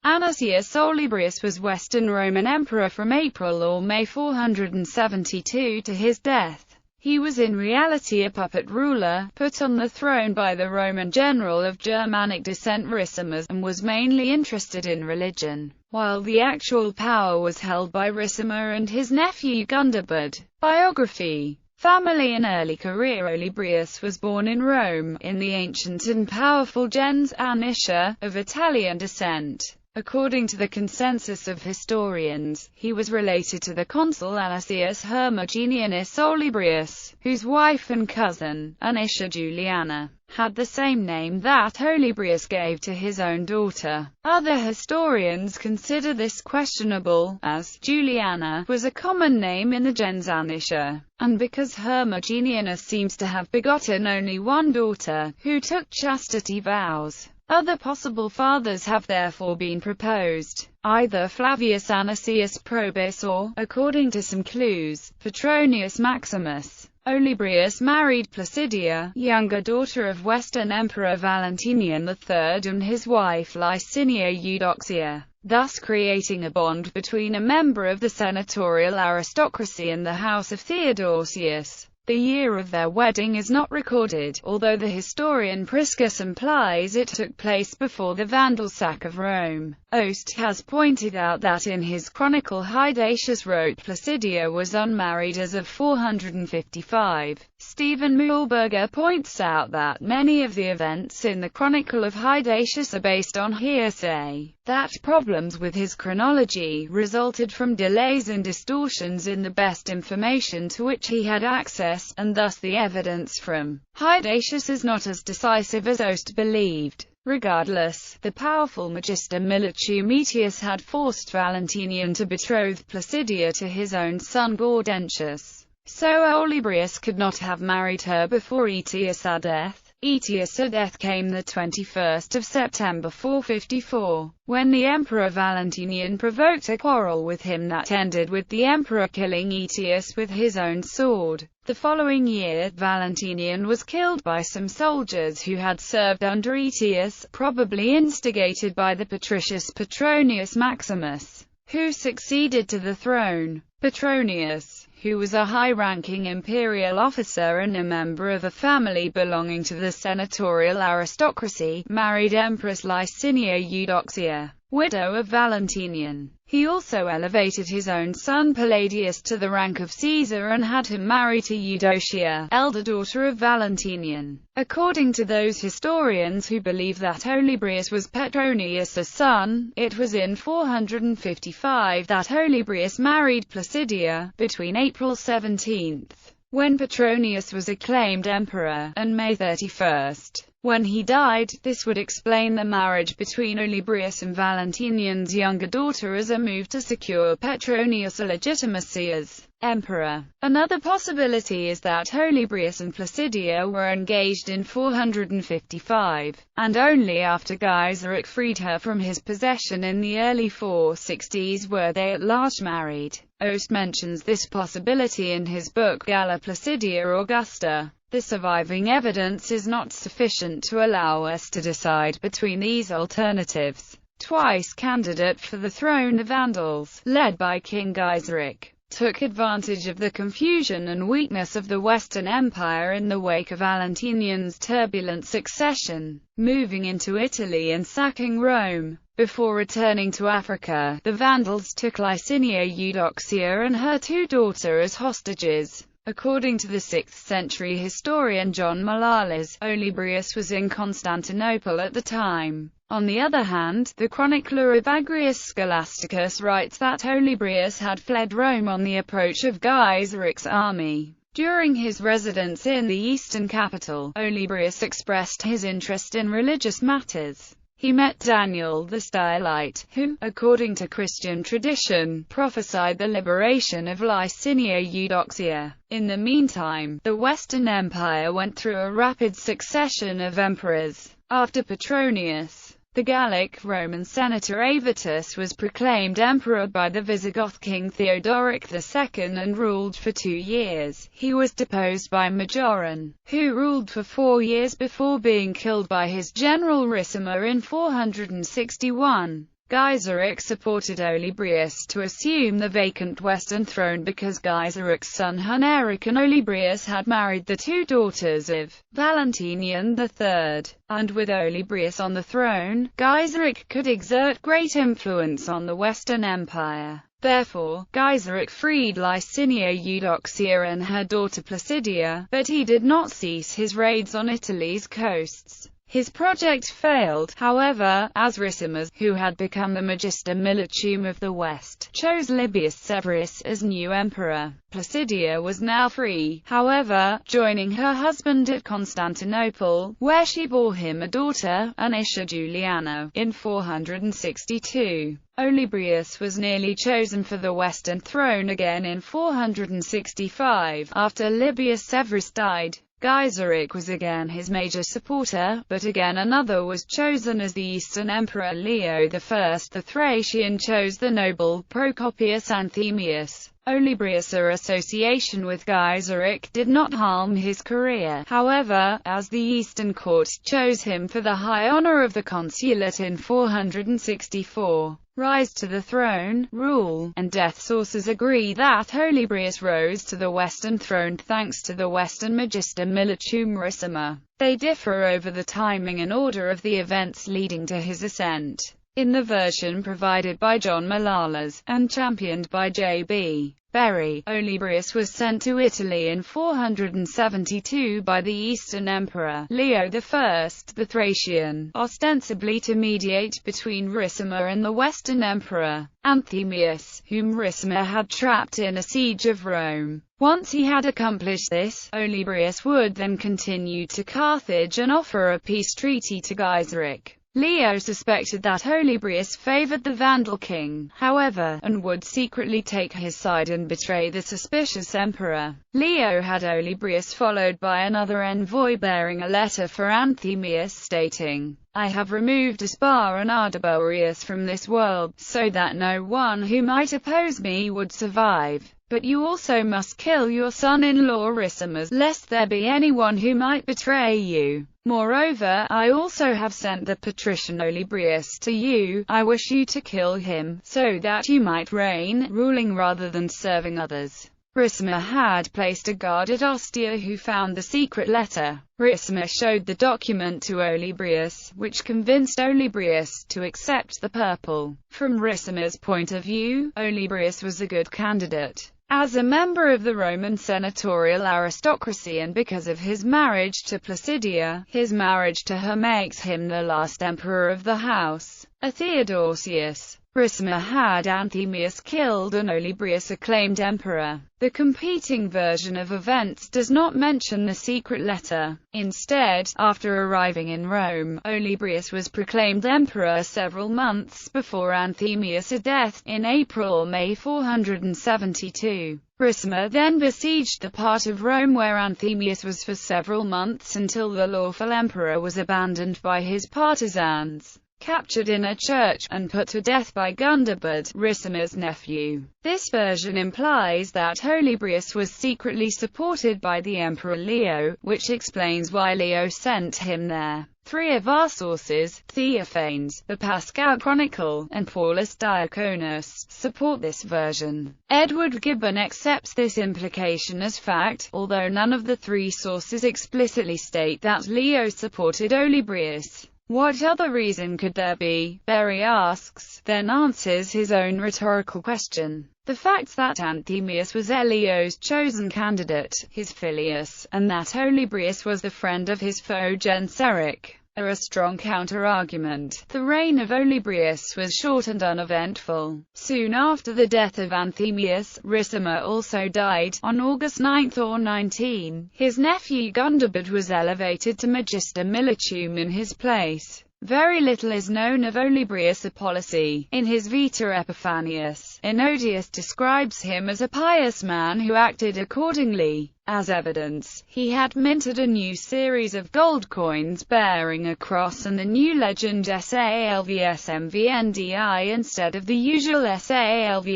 Anicius Olybrius was Western Roman emperor from April or May 472 to his death. He was in reality a puppet ruler, put on the throne by the Roman general of Germanic descent Ricimer, and was mainly interested in religion, while the actual power was held by Ricimer and his nephew Gundobad. Biography, family and early career. Olybrius was born in Rome, in the ancient and powerful gens Anicia, of Italian descent. According to the consensus of historians, he was related to the consul Anicius Hermogenianus Olybrius, whose wife and cousin, Anicia Juliana, had the same name that Olybrius gave to his own daughter. Other historians consider this questionable, as Juliana was a common name in the gens Anicia, and because Hermogenianus seems to have begotten only one daughter, who took chastity vows. Other possible fathers have therefore been proposed, either Flavius Anicius Probus or, according to some clues, Petronius Maximus. Olybrius married Placidia, younger daughter of Western Emperor Valentinian III, and his wife Licinia Eudoxia, thus creating a bond between a member of the senatorial aristocracy and the house of Theodosius. The year of their wedding is not recorded, although the historian Priscus implies it took place before the Vandal sack of Rome. Ost has pointed out that in his chronicle Hydacius wrote Placidia was unmarried as of 455. Stephen Mühlberger points out that many of the events in the chronicle of Hydacius are based on hearsay, that problems with his chronology resulted from delays and distortions in the best information to which he had access, and thus the evidence from Hydacius is not as decisive as Ost believed. Regardless, the powerful Magister Militius had forced Valentinian to betroth Placidia to his own son Gaudentius, so Olybrius could not have married her before Aetius' death. Aetius' death came the 21st of September 454, when the Emperor Valentinian provoked a quarrel with him that ended with the emperor killing Aetius with his own sword. The following year, Valentinian was killed by some soldiers who had served under Aetius, probably instigated by the patricius Petronius Maximus, who succeeded to the throne. Petronius, who was a high-ranking imperial officer and a member of a family belonging to the senatorial aristocracy, married Empress Licinia Eudoxia, widow of Valentinian. He also elevated his own son Palladius to the rank of Caesar and had him marry to Eudocia, elder daughter of Valentinian. According to those historians who believe that Olybrius was Petronius' son, it was in 455 that Olybrius married Placidia, between April 17, when Petronius was acclaimed emperor, and May 31, when he died. This would explain the marriage between Olybrius and Valentinian's younger daughter as a move to secure Petronius' legitimacy as emperor. Another possibility is that Olybrius and Placidia were engaged in 455, and only after Gaiseric freed her from his possession in the early 460s were they at last married. Ost mentions this possibility in his book Galla Placidia Augusta. The surviving evidence is not sufficient to allow us to decide between these alternatives. Twice candidate for the throne, the Vandals, led by King Gaiseric, took advantage of the confusion and weakness of the Western Empire in the wake of Valentinian's turbulent succession, moving into Italy and sacking Rome. Before returning to Africa, the Vandals took Licinia Eudoxia and her two daughters as hostages. According to the 6th century historian John Malalas, Olybrius was in Constantinople at the time. On the other hand, the chronicler Evagrius Scholasticus writes that Olybrius had fled Rome on the approach of Gaiseric's army. During his residence in the eastern capital, Olybrius expressed his interest in religious matters. He met Daniel the Stylite, who, according to Christian tradition, prophesied the liberation of Licinia Eudoxia. In the meantime, the Western Empire went through a rapid succession of emperors. After Petronius, the Gallic Roman senator Avitus was proclaimed emperor by the Visigoth king Theodoric II and ruled for 2 years. He was deposed by Majoran, who ruled for 4 years before being killed by his general Ricimer in 461. Gaiseric supported Olybrius to assume the vacant Western throne because Gaiseric's son Huneric and Olybrius had married the two daughters of Valentinian III, and with Olybrius on the throne, Gaiseric could exert great influence on the Western Empire. Therefore, Gaiseric freed Liciniia Eudoxia and her daughter Placidia, but he did not cease his raids on Italy's coasts. His project failed, however, as Ricimer, who had become the Magister Militum of the West, chose Libius Severus as new emperor. Placidia was now free, however, joining her husband at Constantinople, where she bore him a daughter, Anicia Juliana, in 462. Olybrius was nearly chosen for the Western throne again in 465, after Libius Severus died. Gaiseric was again his major supporter, but again another was chosen as the Eastern Emperor. Leo I the Thracian chose the noble Procopius Anthemius. Olybrius' association with Gaiseric did not harm his career, however, as the Eastern court chose him for the high honor of the consulate in 464. Rise to the throne, rule, and death. Sources agree that Olybrius rose to the Western throne thanks to the Western Magister Militum Ricimer. They differ over the timing and order of the events leading to his ascent. In the version provided by John Malalas, and championed by J.B. Berry, Olybrius was sent to Italy in 472 by the Eastern Emperor, Leo I the Thracian, ostensibly to mediate between Ricimer and the Western Emperor, Anthemius, whom Ricimer had trapped in a siege of Rome. Once he had accomplished this, Olybrius would then continue to Carthage and offer a peace treaty to Gaiseric. Leo suspected that Olybrius favored the Vandal king, however, and would secretly take his side and betray the suspicious emperor. Leo had Olybrius followed by another envoy bearing a letter for Anthemius stating, "I have removed Aspar and Ardaburius from this world, so that no one who might oppose me would survive. But you also must kill your son-in-law Ricimer, lest there be anyone who might betray you. Moreover, I also have sent the patrician Olybrius to you. I wish you to kill him, so that you might reign, ruling rather than serving others." Ricimer had placed a guard at Ostia who found the secret letter. Ricimer showed the document to Olybrius, which convinced Olybrius to accept the purple. From Ricimer's point of view, Olybrius was a good candidate. As a member of the Roman senatorial aristocracy and because of his marriage to Placidia, his marriage to her makes him the last emperor of the house, a Theodosius. Ricimer had Anthemius killed and Olybrius acclaimed emperor. The competing version of events does not mention the secret letter. Instead, after arriving in Rome, Olybrius was proclaimed emperor several months before Anthemius' death, in April or May 472. Ricimer then besieged the part of Rome where Anthemius was for several months until the lawful emperor was abandoned by his partisans, captured in a church, and put to death by Gundobad, Ricimer's nephew. This version implies that Olybrius was secretly supported by the Emperor Leo, which explains why Leo sent him there. Three of our sources, Theophanes, the Paschal Chronicle, and Paulus Diaconus, support this version. Edward Gibbon accepts this implication as fact, although none of the three sources explicitly state that Leo supported Olybrius. What other reason could there be? Berry asks, then answers his own rhetorical question. The fact that Anthemius was Leo's chosen candidate, his filius, and that Olybrius was the friend of his foe Genseric, are a strong counter-argument. The reign of Olybrius was short and uneventful. Soon after the death of Anthemius, Ricimer also died. On August 9 or 19, his nephew Gundobad was elevated to Magister Militum in his place. Very little is known of Olybrius' policy. In his Vita Epiphanius, Ennodius describes him as a pious man who acted accordingly. As evidence, he had minted a new series of gold coins bearing a cross and the new legend Salvs MVNDI instead of the usual Salvs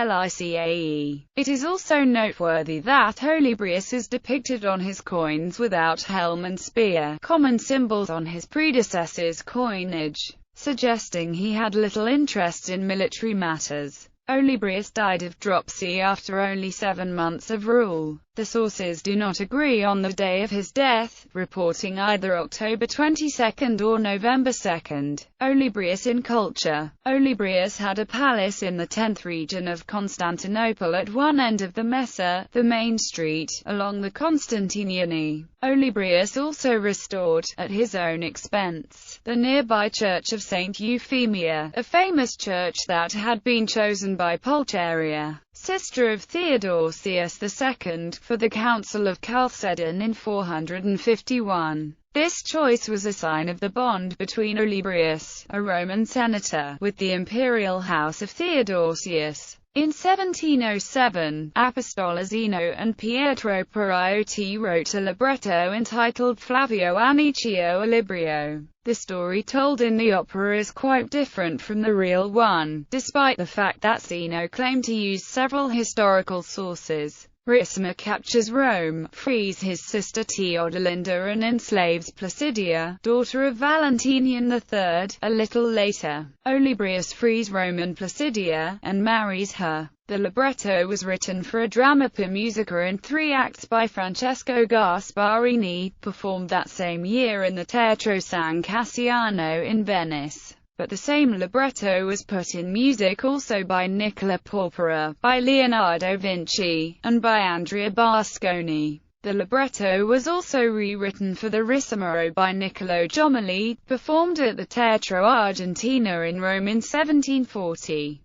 REIPVBLICAE. It is also noteworthy that Olybrius is depicted on his coins without helm and spear, common symbols on his predecessors' coinage. suggesting he had little interest in military matters. Olybrius died of dropsy after only 7 months of rule. The sources do not agree on the day of his death, reporting either October 22 or November 2. Olybrius in culture. Olybrius had a palace in the 10th region of Constantinople at one end of the Messa, the main street, along the Constantiniani. Olybrius also restored, at his own expense, the nearby church of St. Euphemia, a famous church that had been chosen by Pulcheria, sister of Theodosius II, for the Council of Chalcedon in 451. This choice was a sign of the bond between Olybrius, a Roman senator, with the imperial house of Theodosius. In 1707, Apostolo Zeno and Pietro Pariotti wrote a libretto entitled Flavio Anicio Olibrio. The story told in the opera is quite different from the real one, despite the fact that Zeno claimed to use several historical sources. Ricimer captures Rome, frees his sister Theodelinda and enslaves Placidia, daughter of Valentinian III. A little later, Olybrius frees Rome and Placidia, and marries her. The libretto was written for a dramma per musica in 3 acts by Francesco Gasparini, performed that same year in the Teatro San Cassiano in Venice. But the same libretto was put in music also by Nicola Porpora, by Leonardo Vinci, and by Andrea Barsconi. The libretto was also rewritten for the Ricimero by Niccolo Jomoli, performed at the Teatro Argentina in Rome in 1740.